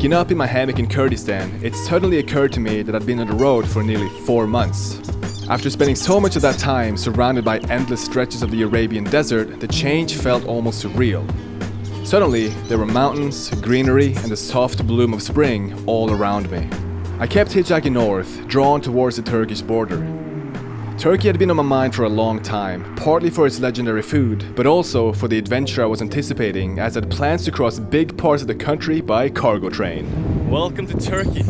Waking up in my hammock in Kurdistan, it suddenly occurred to me that I'd been on the road for nearly 4 months. After spending so much of that time surrounded by endless stretches of the Arabian desert, the change felt almost surreal. Suddenly, there were mountains, greenery, and the soft bloom of spring all around me. I kept hitchhiking north, drawn towards the Turkish border. Turkey had been on my mind for a long time, partly for its legendary food, but also for the adventure I was anticipating as I had plans to cross big parts of the country by cargo train. Welcome to Turkey.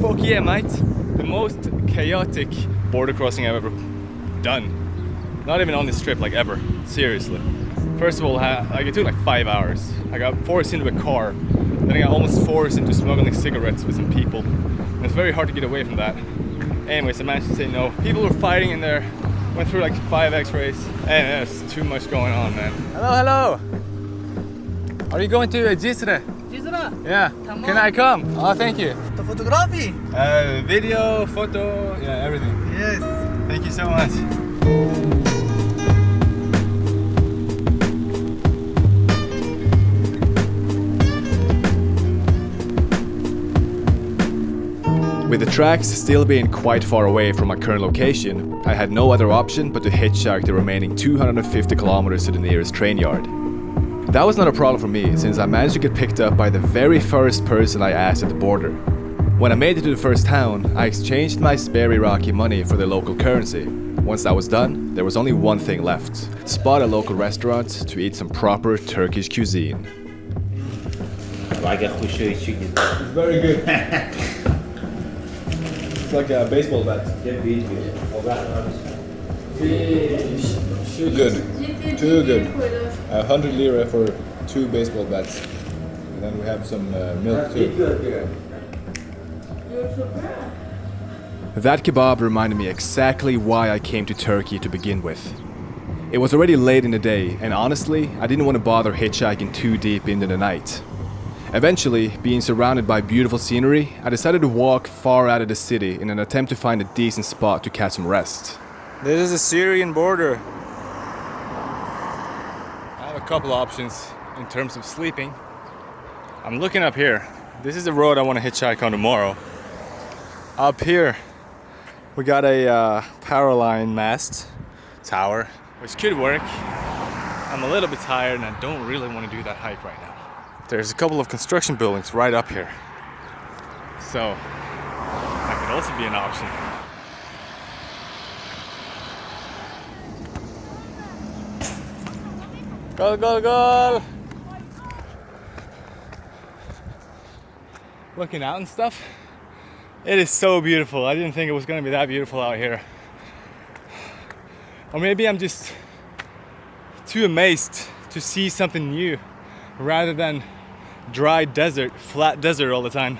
Fuck yeah, mate. The most chaotic border crossing I've ever done. Not even on this trip, like ever. Seriously. First of all, it took like 5 hours. I got forced into a car. Then I got almost forced into smuggling cigarettes with some people. And it's very hard to get away from that. Anyways, I managed to say no. People were fighting in there. Went through like 5 x-rays. And there's too much going on, man. Hello. Are you going to Cisre? Cisre? Yeah. Come Can on. I come? Oh, thank you. The photography? Video, photo, yeah, everything. Yes. Thank you so much. With the tracks still being quite far away from my current location, I had no other option but to hitchhike the remaining 250 kilometers to the nearest train yard. That was not a problem for me, since I managed to get picked up by the very first person I asked at the border. When I made it to the first town, I exchanged my spare Iraqi money for the local currency. Once that was done, there was only one thing left: spot a local restaurant to eat some proper Turkish cuisine. It's Very good. It's like a baseball bat. Too good. Too good. 100 lira for 2 baseball bats. And then we have some milk too. That kebab reminded me exactly why I came to Turkey to begin with. It was already late in the day, and honestly, I didn't want to bother hitchhiking too deep into the night. Eventually, being surrounded by beautiful scenery, I decided to walk far out of the city in an attempt to find a decent spot to catch some rest. This is the Syrian border. I have a couple options in terms of sleeping. I'm looking up here. This is the road I want to hitchhike on tomorrow. Up here, we got a power line mast tower, which could work. I'm a little bit tired and I don't really want to do that hike right now. There's a couple of construction buildings right up here. So, that could also be an option. Go, go, go! Looking out and stuff. It is so beautiful. I didn't think it was gonna be that beautiful out here. Or maybe I'm just too amazed to see something new rather than dry desert, flat desert all the time.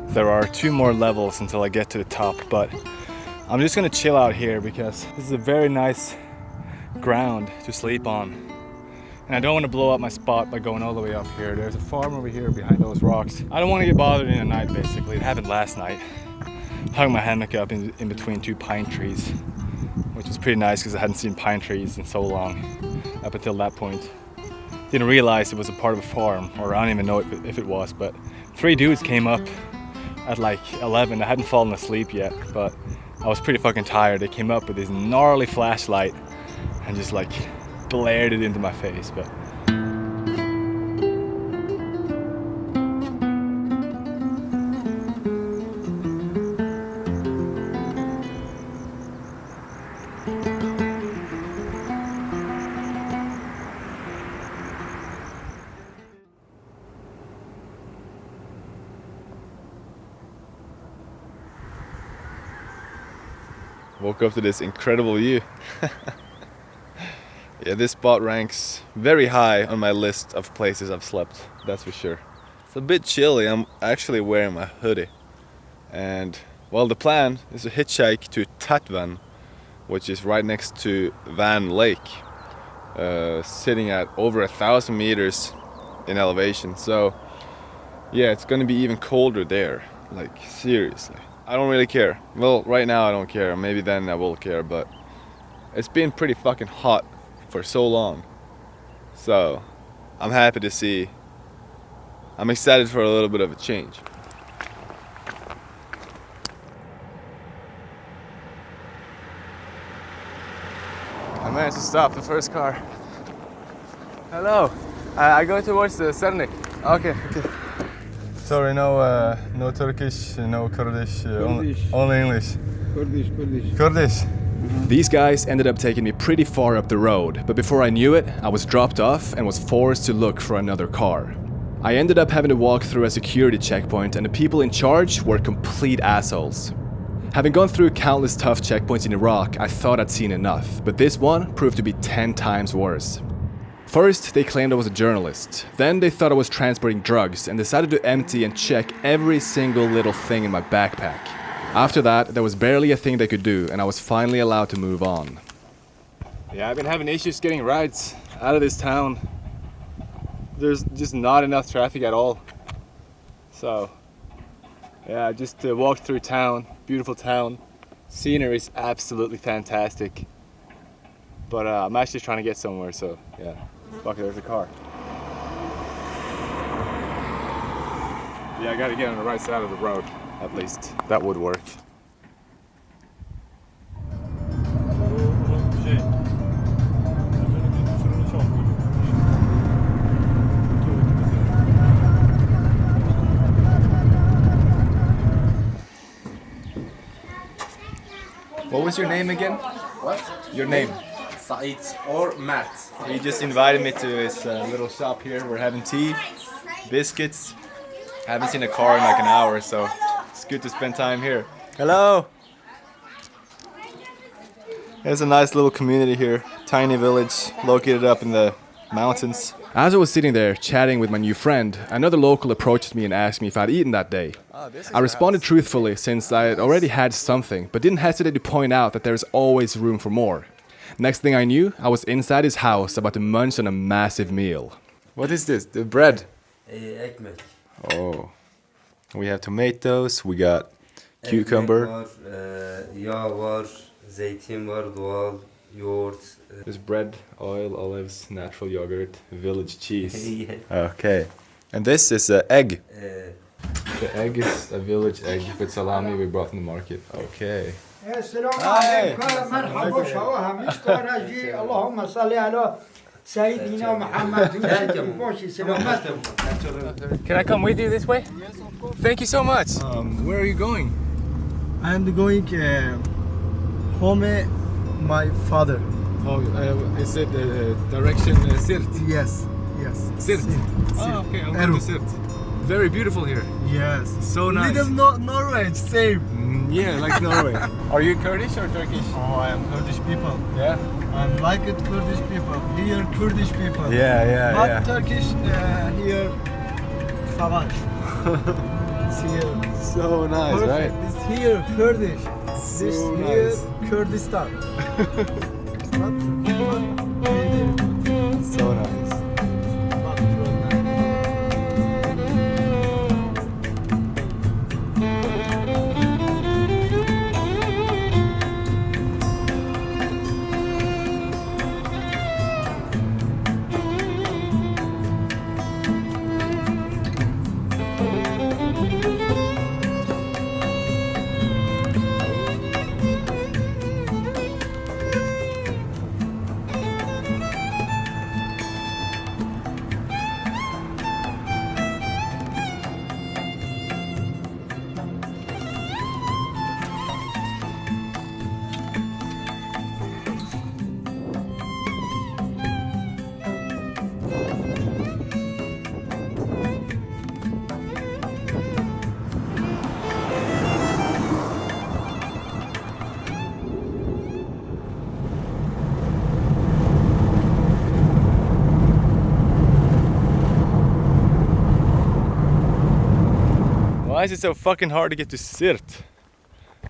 There are 2 more levels until I get to the top, but I'm just gonna chill out here because this is a very nice ground to sleep on. And I don't want to blow up my spot by going all the way up here. There's a farm over here behind those rocks. I don't want to get bothered in the night, basically. It happened last night. Hung my hammock up in between 2 pine trees, which was pretty nice because I hadn't seen pine trees in so long up until that point. Didn't realize it was a part of a farm, or I don't even know if it was, but 3 dudes came up at like 11. I hadn't fallen asleep yet, but I was pretty fucking tired. They came up with this gnarly flashlight and just like blared it into my face, but Woke up to this incredible view. Yeah, this spot ranks very high on my list of places I've slept, that's for sure. It's a bit chilly. I'm actually wearing my hoodie. And, well, the plan is to hitchhike to Tatvan, which is right next to Van Lake. sitting at over 1,000 meters in elevation. So yeah, it's gonna be even colder there. Like seriously, I don't really care. Well, right now I don't care. Maybe then I will care, but it's been pretty fucking hot for so long. So I'm happy to see. I'm excited for a little bit of a change. I managed to stop the first car. Hello. I go towards the Cernik. Okay. Sorry, no Turkish, no Kurdish, only English. Kurdish. These guys ended up taking me pretty far up the road, but before I knew it, I was dropped off and was forced to look for another car. I ended up having to walk through a security checkpoint, and the people in charge were complete assholes. Having gone through countless tough checkpoints in Iraq, I thought I'd seen enough, but this one proved to be 10 times worse. First, they claimed I was a journalist. Then they thought I was transporting drugs and decided to empty and check every single little thing in my backpack. After that, there was barely a thing they could do, and I was finally allowed to move on. Yeah, I've been having issues getting rides out of this town. There's just not enough traffic at all. So, yeah, I just walked through town, beautiful town. Scenery is absolutely fantastic. But I'm actually trying to get somewhere, so yeah. Fuck it, there's a car. Yeah, I gotta get on the right side of the road, at least. That would work. What was your name again? What? Your name? Said or Mert. He just invited me to his little shop here. We're having tea, biscuits. I haven't seen a car in like an hour, so it's good to spend time here. Hello! There's a nice little community here. Tiny village located up in the mountains. As I was sitting there chatting with my new friend, another local approached me and asked me if I'd eaten that day. I responded truthfully since I had already had something, but didn't hesitate to point out that there's always room for more. Next thing I knew, I was inside his house about to munch on a massive meal. What is this? The bread? Ekmek. Oh. We have tomatoes, we got cucumber. Ekmek var, yağ var, zeytin var, doğal, yoğurt. There's bread, oil, olives, natural yogurt, village cheese. Yeah. Okay. And this is an egg. Uh, The egg is a village egg with salami we brought from the market. Okay. السلام عليكم مرحبا شواها مشكورة جي اللهم صل على سيدنا محمد Can I come with you this way? Yes, of course. Thank you so much. Where are you going? I'm going home my father. Oh, is it direction Sirt? Yes, yes. Sirt. Oh, okay. I'm going to Sirt. Very beautiful here. Yes. So nice. Little Norway, same. Yeah, like Norway. Are you Kurdish or Turkish? Oh, I am Kurdish people. Yeah. I'm like it Kurdish people. Here Kurdish people. Yeah, Not Turkish. Here Savaş. It's here. So nice, Perfect. right? It's here Kurdish. So This here nice. Kurdistan. So nice. Why is it so fucking hard to get to Sirt?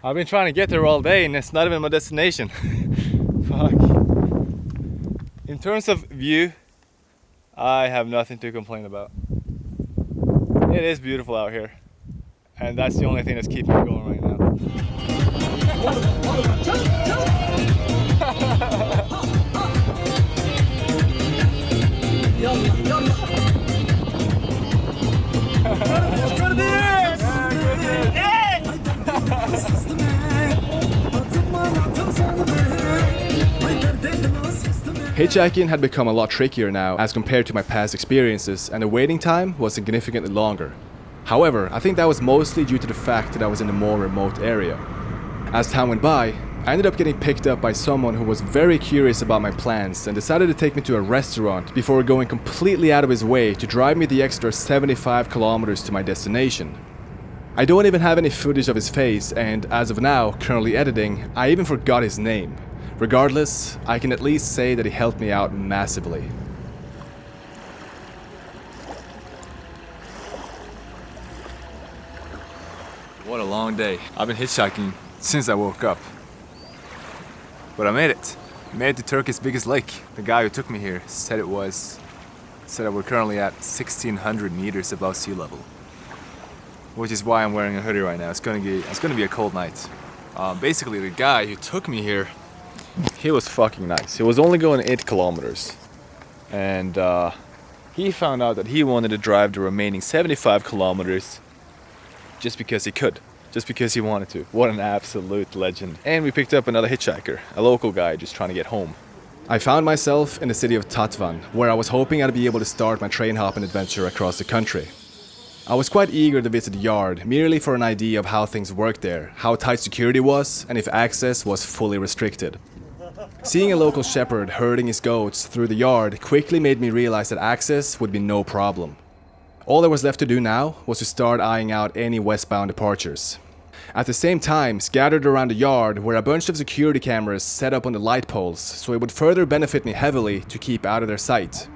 I've been trying to get there all day and it's not even my destination. Fuck. In terms of view, I have nothing to complain about. It is beautiful out here, and that's the only thing that's keeping me going right now. Hitchhiking had become a lot trickier now as compared to my past experiences, and the waiting time was significantly longer. However, I think that was mostly due to the fact that I was in a more remote area. As time went by, I ended up getting picked up by someone who was very curious about my plans and decided to take me to a restaurant before going completely out of his way to drive me the extra 75 kilometers to my destination. I don't even have any footage of his face, and as of now, currently editing, I even forgot his name. Regardless, I can at least say that he helped me out massively. What a long day. I've been hitchhiking since I woke up. But I made it. I made it to Turkey's biggest lake. The guy who took me here said that we're currently at 1,600 meters above sea level. Which is why I'm wearing a hoodie right now. It's gonna be a cold night. Basically, the guy who took me here, he was fucking nice. He was only going 8 kilometers. And he found out that he wanted to drive the remaining 75 kilometers just because he could. Just because he wanted to. What an absolute legend. And we picked up another hitchhiker, a local guy just trying to get home. I found myself in the city of Tatvan, where I was hoping I'd be able to start my train hopping adventure across the country. I was quite eager to visit the yard, merely for an idea of how things worked there, how tight security was, and if access was fully restricted. Seeing a local shepherd herding his goats through the yard quickly made me realize that access would be no problem. All there was left to do now was to start eyeing out any westbound departures. At the same time, scattered around the yard were a bunch of security cameras set up on the light poles, so it would further benefit me heavily to keep out of their sight.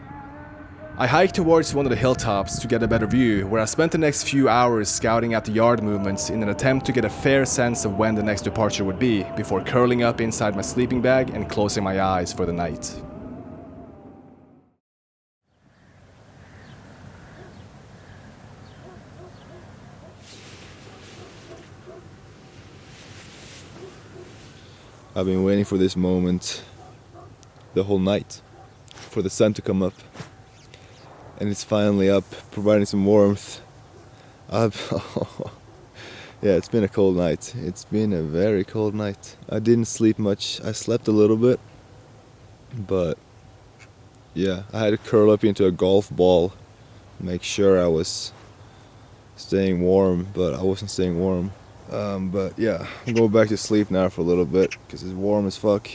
I hiked towards one of the hilltops to get a better view, where I spent the next few hours scouting out the yard movements in an attempt to get a fair sense of when the next departure would be, before curling up inside my sleeping bag and closing my eyes for the night. I've been waiting for this moment the whole night, for the sun to come up. And it's finally up, providing some warmth. Yeah, it's been a cold night. It's been a very cold night. I didn't sleep much. I slept a little bit. But yeah, I had to curl up into a golf ball, make sure I was staying warm, but I wasn't staying warm. But yeah, I'm going back to sleep now for a little bit because it's warm as fuck.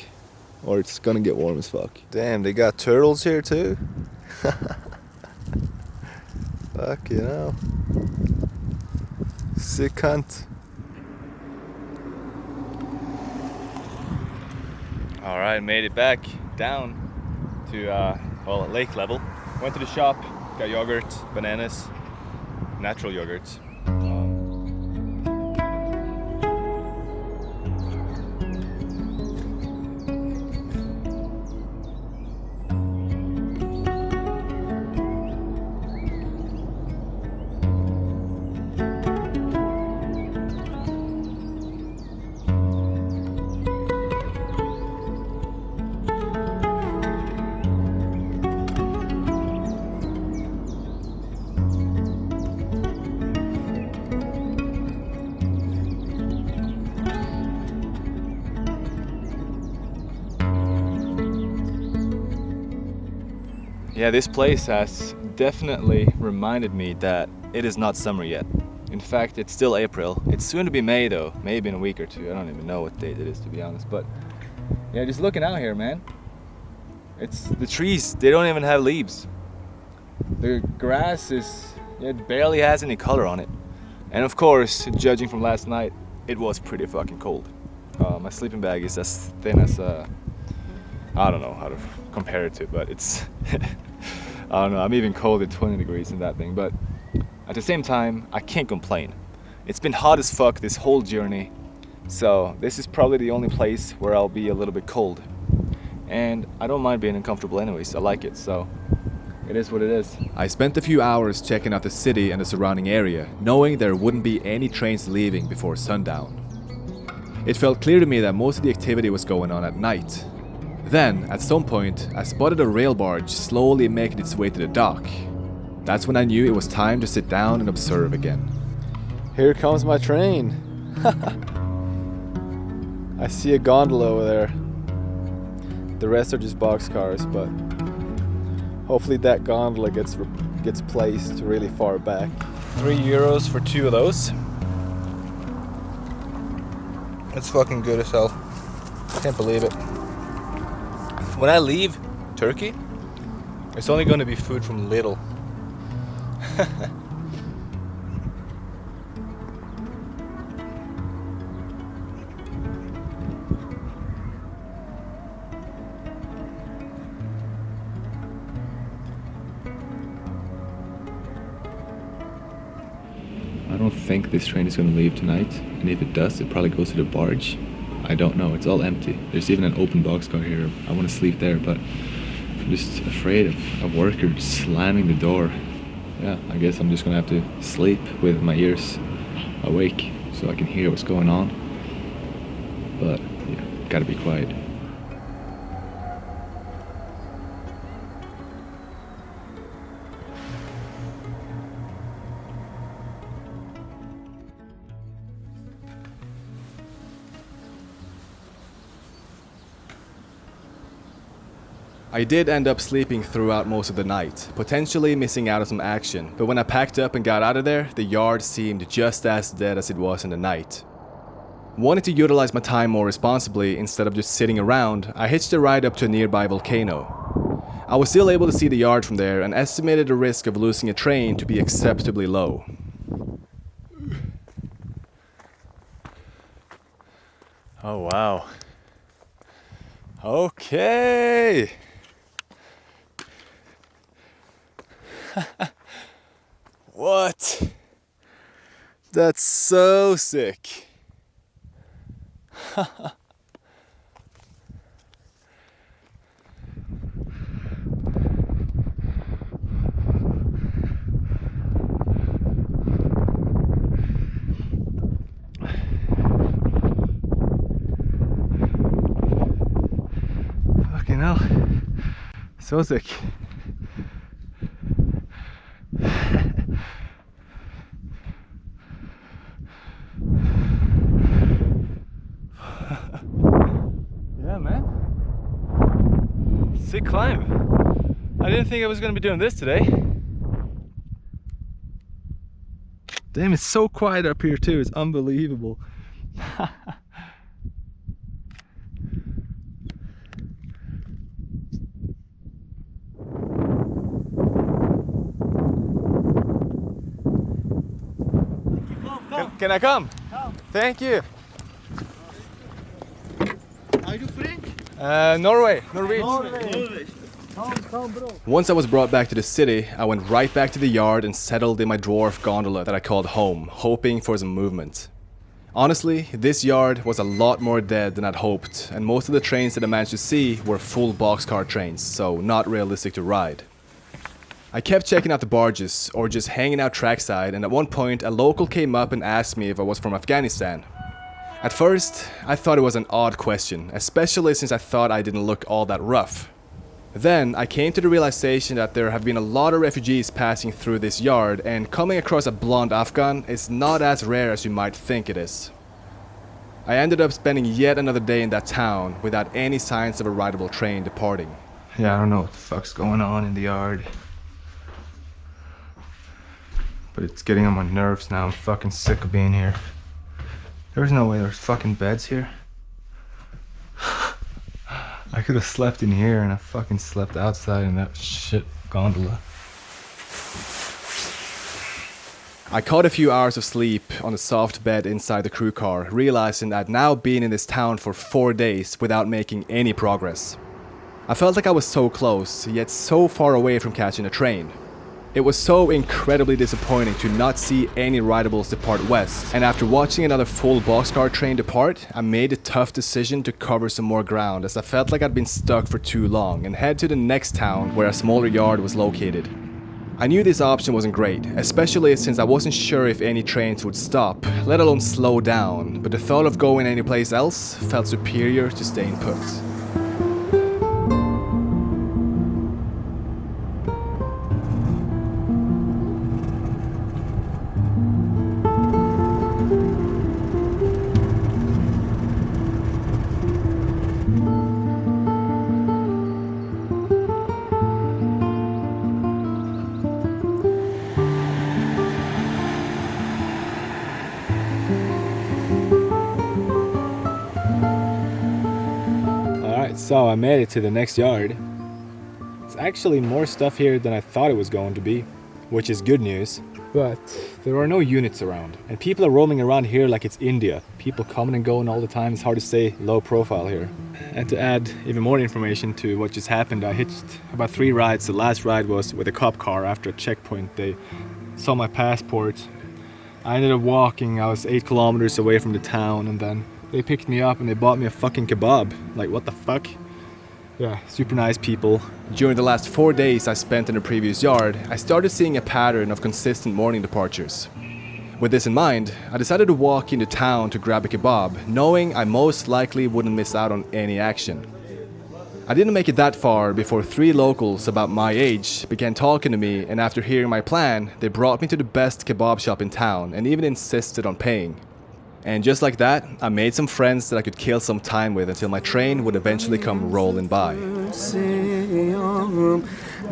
Or it's gonna get warm as fuck. Damn, they got turtles here too? Fuck, you know. Sick cunt. Alright, made it back down to, lake level. Went to the shop, got yogurt, bananas, natural yogurt. Yeah, this place has definitely reminded me that it is not summer yet. In fact, it's still April. It's soon to be May though, maybe in a week or two. I don't even know what date it is, to be honest. But yeah, just looking out here, man. It's the trees, they don't even have leaves. The grass it barely has any color on it. And of course, judging from last night, it was pretty fucking cold. My sleeping bag is as thin as I don't know how to compare it to, but it's I don't know, I'm even cold at 20 degrees in that thing, but at the same time, I can't complain. It's been hot as fuck this whole journey, so this is probably the only place where I'll be a little bit cold. and I don't mind being uncomfortable anyways. I like it, so it is what it is. I spent a few hours checking out the city and the surrounding area, knowing there wouldn't be any trains leaving before sundown. It felt clear to me that most of the activity was going on at night. Then, at some point, I spotted a rail barge slowly making its way to the dock. That's when I knew it was time to sit down and observe again. Here comes my train. I see a gondola over there. The rest are just boxcars, but hopefully that gondola gets placed really far back. €3 for 2 of those. It's fucking good as hell. Can't believe it. When I leave Turkey, it's only going to be food from Lidl. I don't think this train is going to leave tonight, and if it does, it probably goes to the barge. I don't know, it's all empty. There's even an open boxcar here. I want to sleep there, but I'm just afraid of a worker slamming the door. Yeah, I guess I'm just going to have to sleep with my ears awake so I can hear what's going on. But yeah, gotta be quiet. I did end up sleeping throughout most of the night, potentially missing out on some action, but when I packed up and got out of there, the yard seemed just as dead as it was in the night. Wanting to utilize my time more responsibly instead of just sitting around, I hitched a ride up to a nearby volcano. I was still able to see the yard from there and estimated the risk of losing a train to be acceptably low. Oh wow. Okay. What? That's so sick. Fucking hell. So sick. Yeah, man. Sick climb. I didn't think I was gonna be doing this today. Damn, it's so quiet up here too. It's unbelievable. Can I come? Come. Thank you. Are you French? Norway. Norwegian. Norway. Come, bro. Once I was brought back to the city, I went right back to the yard and settled in my dwarf gondola that I called home, hoping for some movement. Honestly, this yard was a lot more dead than I'd hoped, and most of the trains that I managed to see were full boxcar trains, so not realistic to ride. I kept checking out the barges, or just hanging out trackside, and at one point a local came up and asked me if I was from Afghanistan. At first, I thought it was an odd question, especially since I thought I didn't look all that rough. Then, I came to the realization that there have been a lot of refugees passing through this yard, and coming across a blonde Afghan is not as rare as you might think it is. I ended up spending yet another day in that town without any signs of a rideable train departing. Yeah, I don't know what the fuck's going on in the yard. But it's getting on my nerves now. I'm fucking sick of being here. There's no way there's fucking beds here. I could have slept in here and I fucking slept outside in that shit gondola. I caught a few hours of sleep on a soft bed inside the crew car, realizing I'd now been in this town for 4 days without making any progress. I felt like I was so close, yet so far away from catching a train. It was so incredibly disappointing to not see any rideables depart west, and after watching another full boxcar train depart, I made a tough decision to cover some more ground as I felt like I'd been stuck for too long and head to the next town where a smaller yard was located. I knew this option wasn't great, especially since I wasn't sure if any trains would stop, let alone slow down, but the thought of going anyplace else felt superior to staying put. So I made it to the next yard. It's actually more stuff here than I thought it was going to be, which is good news. But there are no units around, and people are roaming around here like it's India. People coming and going all the time. It's hard to stay low profile here. And to add even more information to what just happened, I hitched about 3 rides. The last ride was with a cop car after a checkpoint. They saw my passport. I ended up walking. I was 8 kilometers away from the town, and then they picked me up and they bought me a fucking kebab. Like, what the fuck? Yeah, super nice people. During the last 4 days I spent in the previous yard, I started seeing a pattern of consistent morning departures. With this in mind, I decided to walk into town to grab a kebab, knowing I most likely wouldn't miss out on any action. I didn't make it that far before 3 locals about my age began talking to me, and after hearing my plan, they brought me to the best kebab shop in town and even insisted on paying. And just like that, I made some friends that I could kill some time with until my train would eventually come rolling by.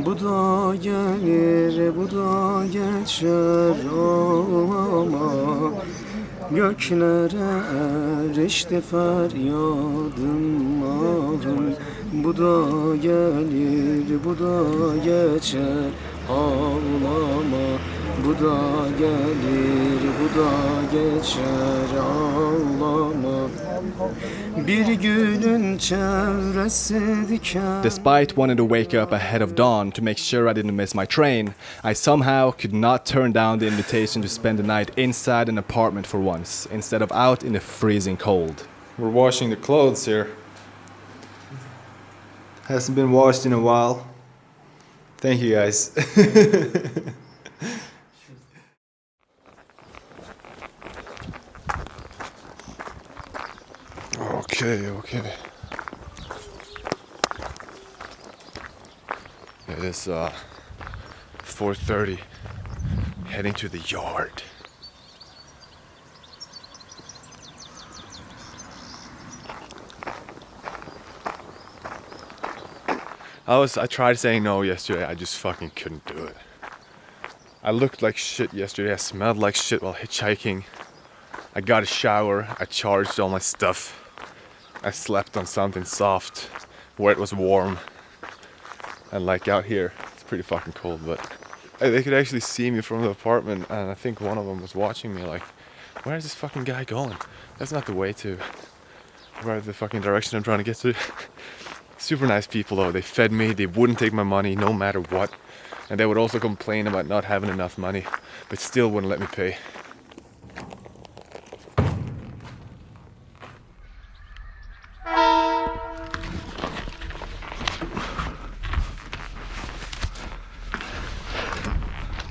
Bu da gelir, bu da geçer, ağlama. Bir gülün çevresi diken. Despite wanting to wake up ahead of dawn to make sure I didn't miss my train, I somehow could not turn down the invitation to spend the night inside an apartment for once, instead of out in the freezing cold. We're washing the clothes here. Hasn't been washed in a while. Thank you guys. Okay. It is 4:30. Heading to the yard. I tried saying no yesterday, I just fucking couldn't do it. I looked like shit yesterday, I smelled like shit while hitchhiking. I got a shower, I charged all my stuff. I slept on something soft where it was warm. And like out here, it's pretty fucking cold, but they could actually see me from the apartment, and I think one of them was watching me like, where is this fucking guy going? That's not the way to, where the fucking direction I'm trying to get to. Super nice people though, they fed me, they wouldn't take my money no matter what. And they would also complain about not having enough money, but still wouldn't let me pay.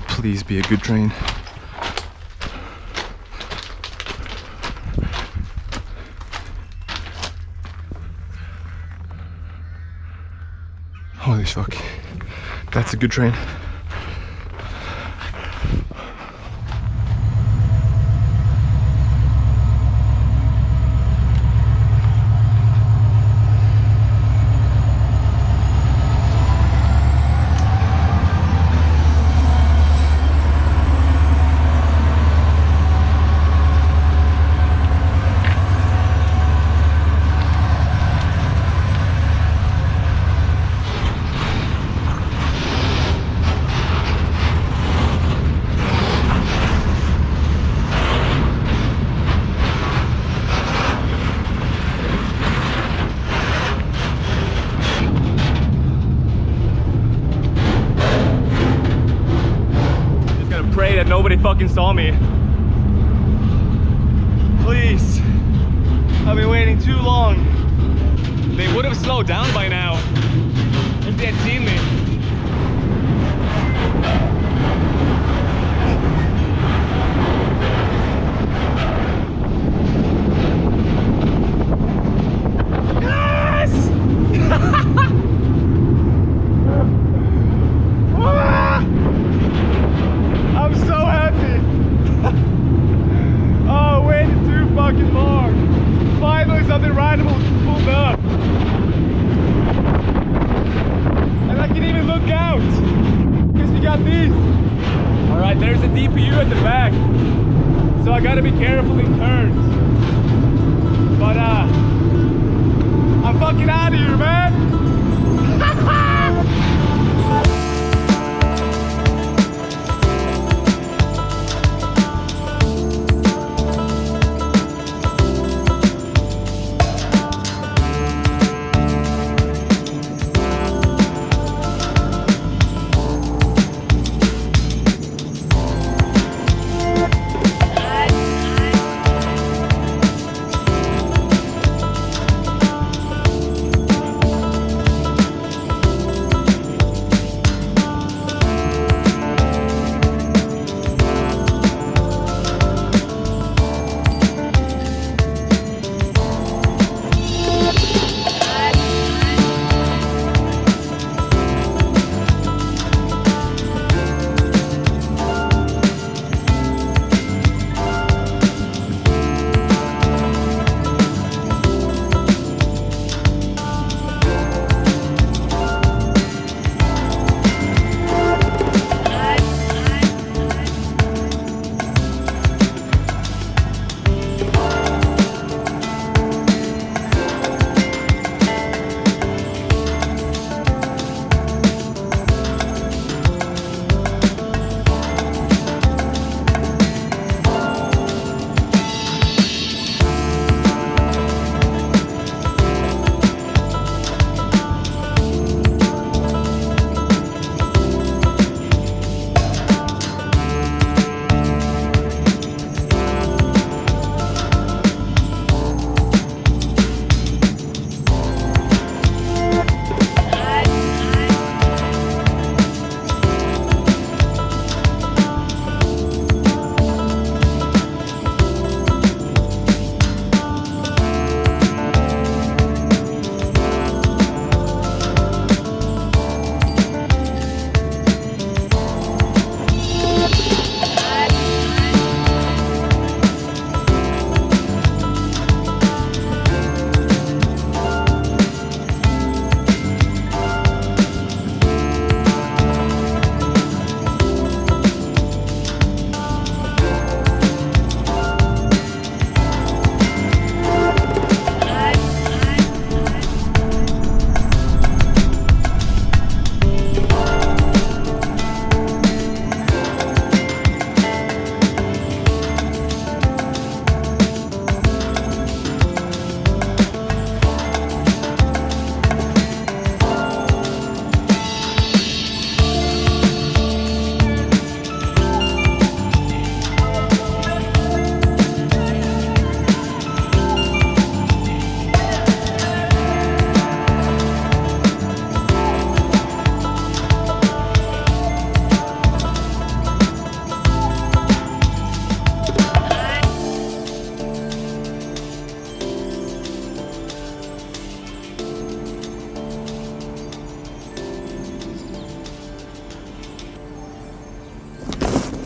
Please be a good train. Holy fuck. That's a good train. that nobody fucking saw me. Please. I've been waiting too long. They would have slowed down by now if they had seen me. I'm so happy. Oh, waited too fucking long. Finally something random pulled up. And I can even look out. Because we got these. Alright, there's a DPU at the back. So I gotta be careful in turns. But I'm fucking out of here, man.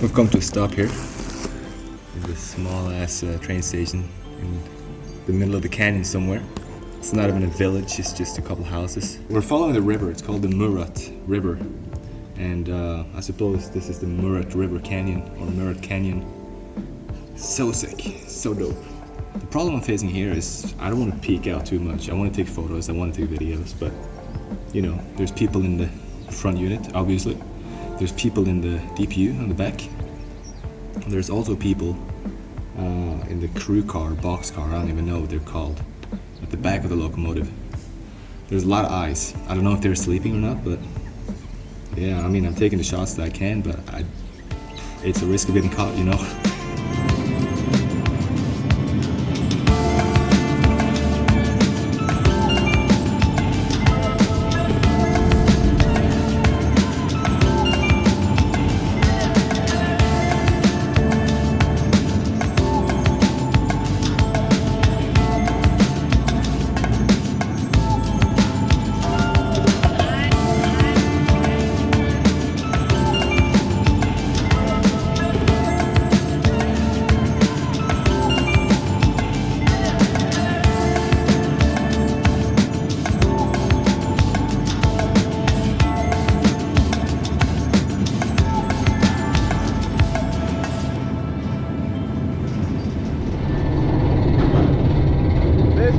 We've come to a stop here in this small ass train station in the middle of the canyon somewhere. It's not even a village, it's just a couple houses. We're following the river, it's called the Murat River. And I suppose this is the Murat River Canyon, or Murat Canyon. So sick, so dope. The problem I'm facing here is I don't want to peek out too much. I want to take photos, I want to take videos, but you know, there's people in the front unit, obviously. There's people in the DPU on the back. There's also people in the crew car, boxcar, I don't even know what they're called, at the back of the locomotive. There's a lot of eyes. I don't know if they're sleeping or not, but yeah, I mean, I'm taking the shots that I can, but it's a risk of getting caught, you know?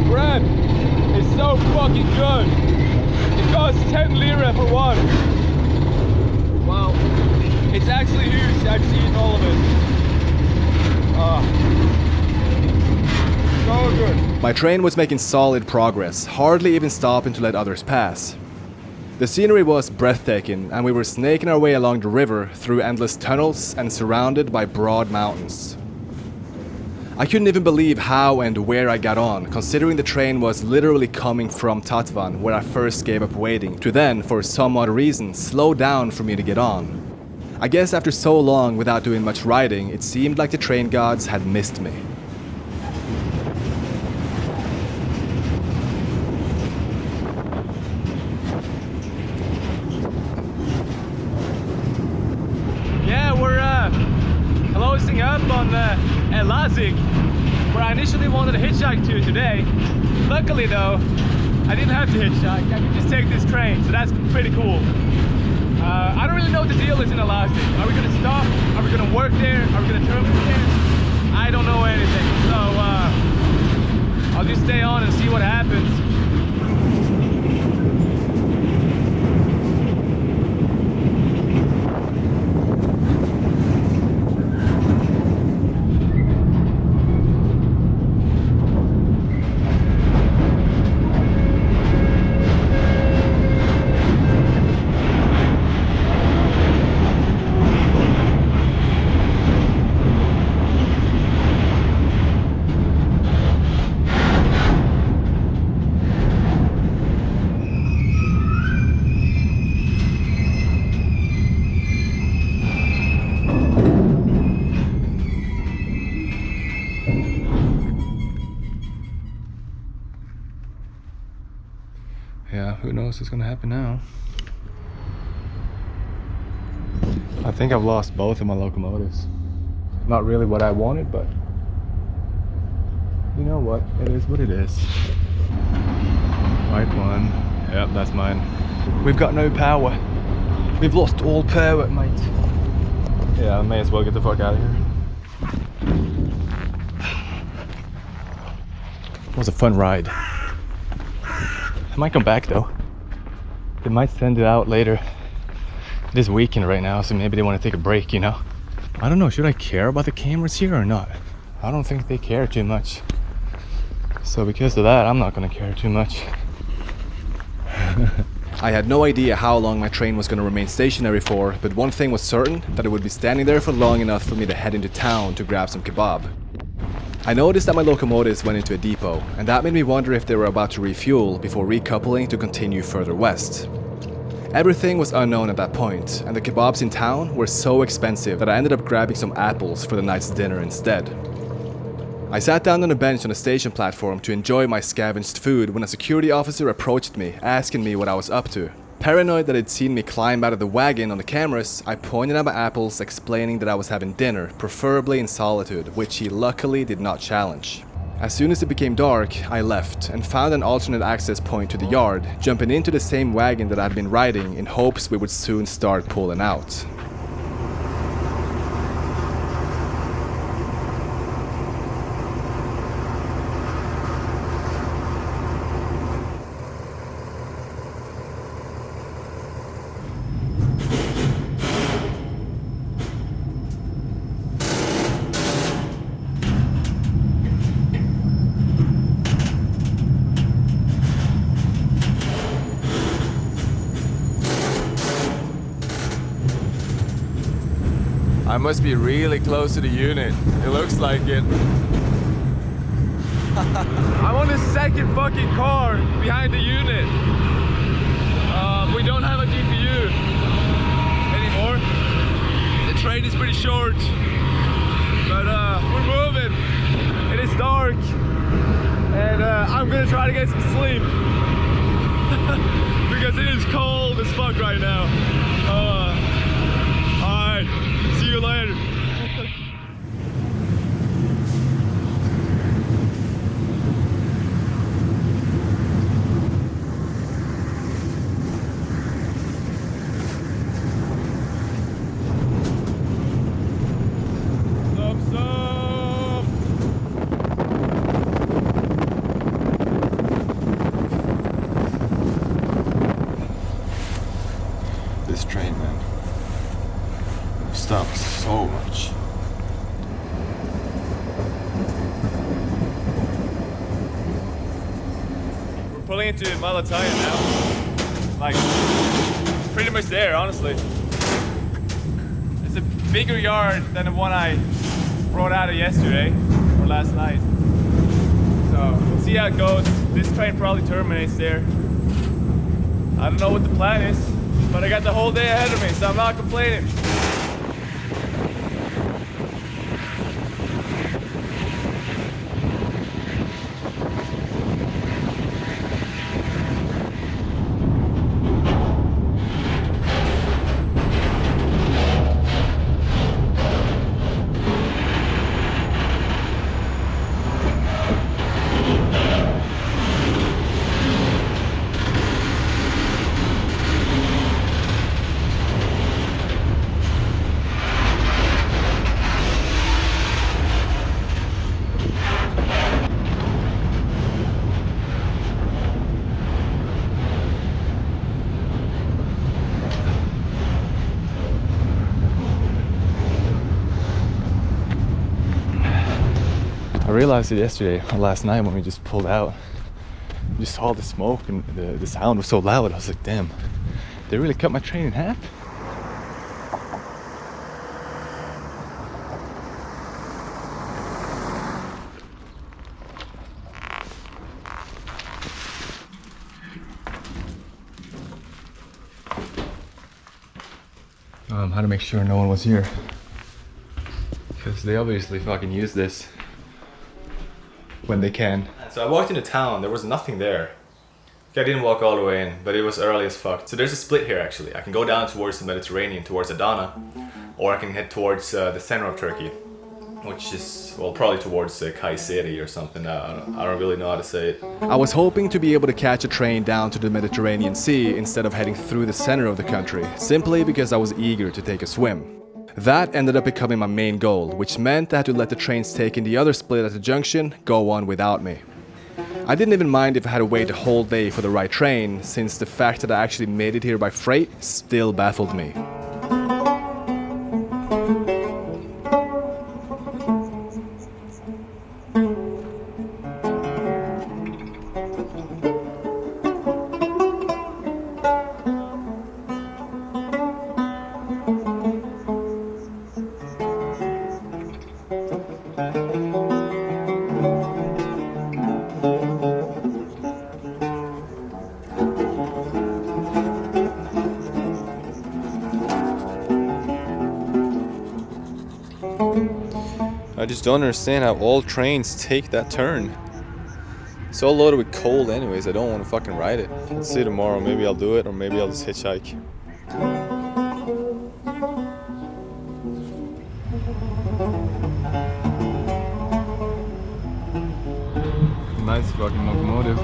Bread is so fucking good. It costs 10 lira for one. Wow, it's actually huge. I've seen all of it. So good. My train was making solid progress, hardly even stopping to let others pass. The scenery was breathtaking, and we were snaking our way along the river through endless tunnels and surrounded by broad mountains. I couldn't even believe how and where I got on, considering the train was literally coming from Tatvan, where I first gave up waiting, to then, for some odd reason, slow down for me to get on. I guess after so long without doing much riding, it seemed like the train gods had missed me. Yeah, we're closing up on Elazig, where I initially wanted to hitchhike to today. Luckily though, I didn't have to hitchhike. I could just take this train, so that's pretty cool. I don't really know what the deal is in Elazig. Are we gonna stop? Are we gonna work there? Are we gonna terminate there? I don't know anything, so I'll just stay on and see what happens. Yeah, who knows what's gonna happen now? I think I've lost both of my locomotives. Not really what I wanted, but you know what? It is what it is. Right one. Yep, that's mine. We've got no power. We've lost all power, mate. Yeah, I may as well get the fuck out of here. It was a fun ride. I might come back though. They might send it out later. It is weekend right now, so maybe they want to take a break, you know? I don't know, should I care about the cameras here or not? I don't think they care too much. So because of that, I'm not gonna care too much. I had no idea how long my train was going to remain stationary for, but one thing was certain, that it would be standing there for long enough for me to head into town to grab some kebab. I noticed that my locomotives went into a depot, and that made me wonder if they were about to refuel before recoupling to continue further west. Everything was unknown at that point, and the kebabs in town were so expensive that I ended up grabbing some apples for the night's dinner instead. I sat down on a bench on a station platform to enjoy my scavenged food when a security officer approached me, asking me what I was up to. Paranoid that he'd seen me climb out of the wagon on the cameras, I pointed at my apples, explaining that I was having dinner, preferably in solitude, which he luckily did not challenge. As soon as it became dark, I left and found an alternate access point to the yard, jumping into the same wagon that I'd been riding in hopes we would soon start pulling out. I must be really close to the unit. It looks like it. I'm on the second fucking car behind the unit. We don't have a DPU anymore. The train is pretty short, but we're moving. It is dark, and I'm gonna try to get some sleep because it is cold as fuck right now. Alright, see you later. This train, man. I've stopped so much. We're pulling into Malatya now. Like, pretty much there, honestly. It's a bigger yard than the one I brought out of yesterday, or last night. So, we'll see how it goes. This train probably terminates there. I don't know what the plan is, but I got the whole day ahead of me, so I'm not complaining. I realized it yesterday, or last night when we just pulled out. You just saw the smoke and the sound was so loud. I was like, damn, they really cut my train in half? How to make sure no one was here. Because they obviously fucking use this when they can. So I walked into town, there was nothing there. I didn't walk all the way in, but it was early as fuck. So there's a split here actually. I can go down towards the Mediterranean, towards Adana, or I can head towards the center of Turkey, which is, well, probably towards Kayseri or something. I don't really know how to say it. I was hoping to be able to catch a train down to the Mediterranean Sea instead of heading through the center of the country, simply because I was eager to take a swim. That ended up becoming my main goal, which meant I had to let the trains taking the other split at the junction go on without me. I didn't even mind if I had to wait a whole day for the right train, since the fact that I actually made it here by freight still baffled me. I just don't understand how all trains take that turn. It's all loaded with coal anyways, I don't want to fucking ride it. Let's see tomorrow, maybe I'll do it or maybe I'll just hitchhike. Nice fucking locomotive.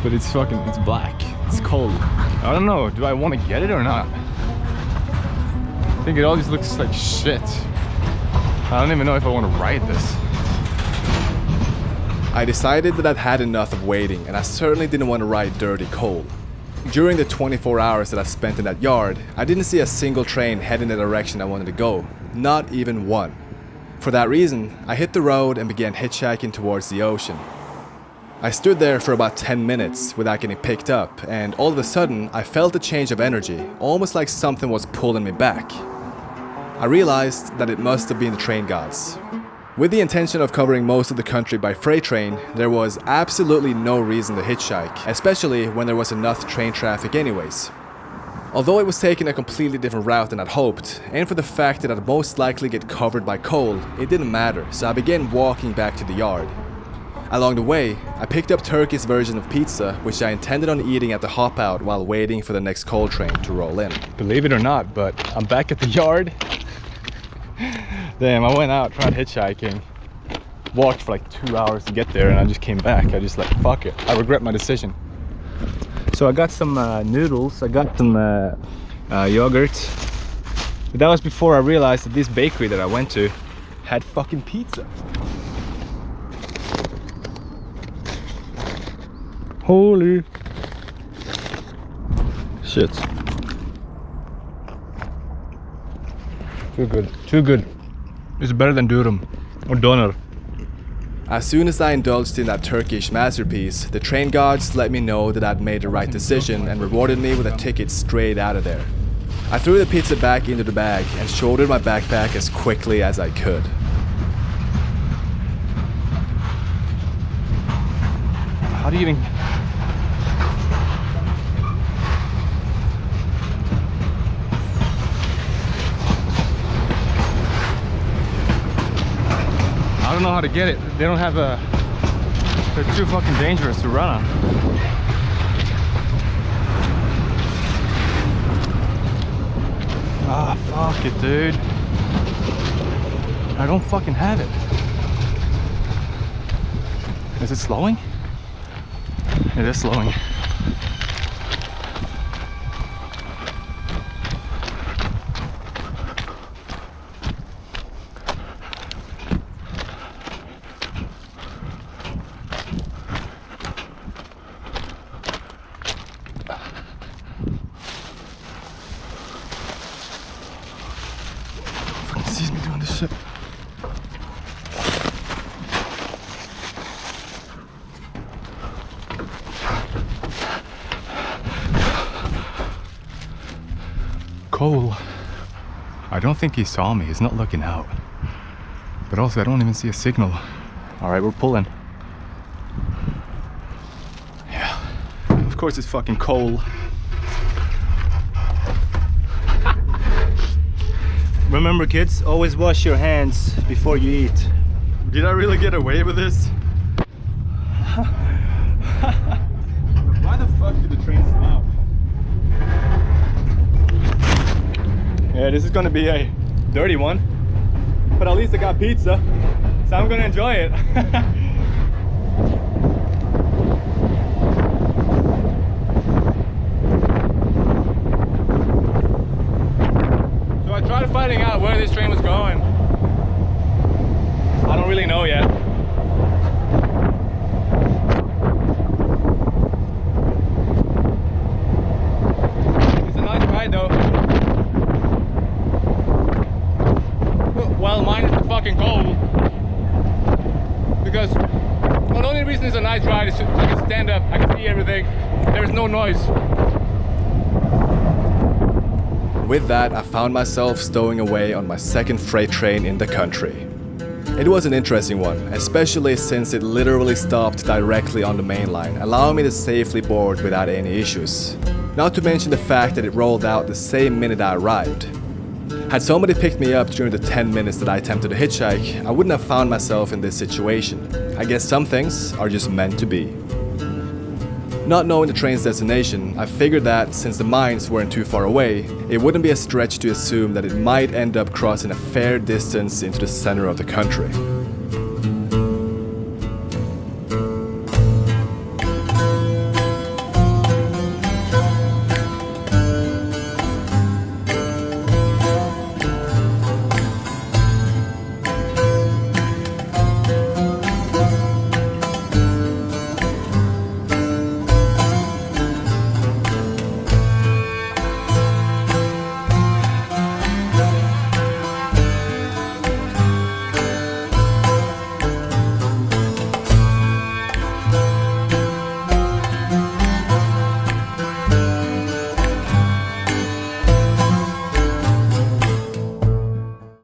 But it's black. It's cold. I don't know, do I want to get it or not? I think it all just looks like shit. I don't even know if I want to ride this. I decided that I'd had enough of waiting, and I certainly didn't want to ride dirty coal. During the 24 hours that I spent in that yard, I didn't see a single train head in the direction I wanted to go. Not even one. For that reason, I hit the road and began hitchhiking towards the ocean. I stood there for about 10 minutes without getting picked up, and all of a sudden I felt a change of energy, almost like something was pulling me back. I realized that it must have been the train gods. With the intention of covering most of the country by freight train, there was absolutely no reason to hitchhike, especially when there was enough train traffic anyways. Although it was taking a completely different route than I'd hoped, and for the fact that I'd most likely get covered by coal, it didn't matter, so I began walking back to the yard. Along the way, I picked up Turkish version of pizza, which I intended on eating at the hop out while waiting for the next coal train to roll in. Believe it or not, but I'm back at the yard. Damn, I went out, tried hitchhiking, walked for like 2 hours to get there, and I just came back. I just like, fuck it. I regret my decision. So I got some noodles, I got some yogurt. But that was before I realized that this bakery that I went to had fucking pizza. Holy shit. Too good, too good. It's better than durum or doner. As soon as I indulged in that Turkish masterpiece, the train guards let me know that I'd made the right decision and rewarded me with a ticket straight out of there. I threw the pizza back into the bag and shouldered my backpack as quickly as I could. How do you even... I don't know how to get it. They don't have a... They're too fucking dangerous to run on. Ah, fuck it, dude. I don't fucking have it. Is it slowing? It is slowing. Fucking sees me doing this shit. Cole. I don't think he saw me. He's not looking out. But also, I don't even see a signal. All right, we're pulling. Yeah. Of course, it's fucking Cole. Remember, kids, always wash your hands before you eat. Did I really get away with this? Why the fuck did the train stop? Yeah, this is gonna be a dirty one, but at least I got pizza, so I'm gonna enjoy it. So I tried finding out where this train was going. I don't really know yet. It's a nice ride though. Well, mine is the fucking cold. Because, well, the only reason it's a nice ride is I can stand up, I can see everything, there's no noise. With that, I found myself stowing away on my second freight train in the country. It was an interesting one, especially since it literally stopped directly on the main line, allowing me to safely board without any issues. Not to mention the fact that it rolled out the same minute I arrived. Had somebody picked me up during the 10 minutes that I attempted to hitchhike, I wouldn't have found myself in this situation. I guess some things are just meant to be. Not knowing the train's destination, I figured that since the mines weren't too far away, it wouldn't be a stretch to assume that it might end up crossing a fair distance into the center of the country.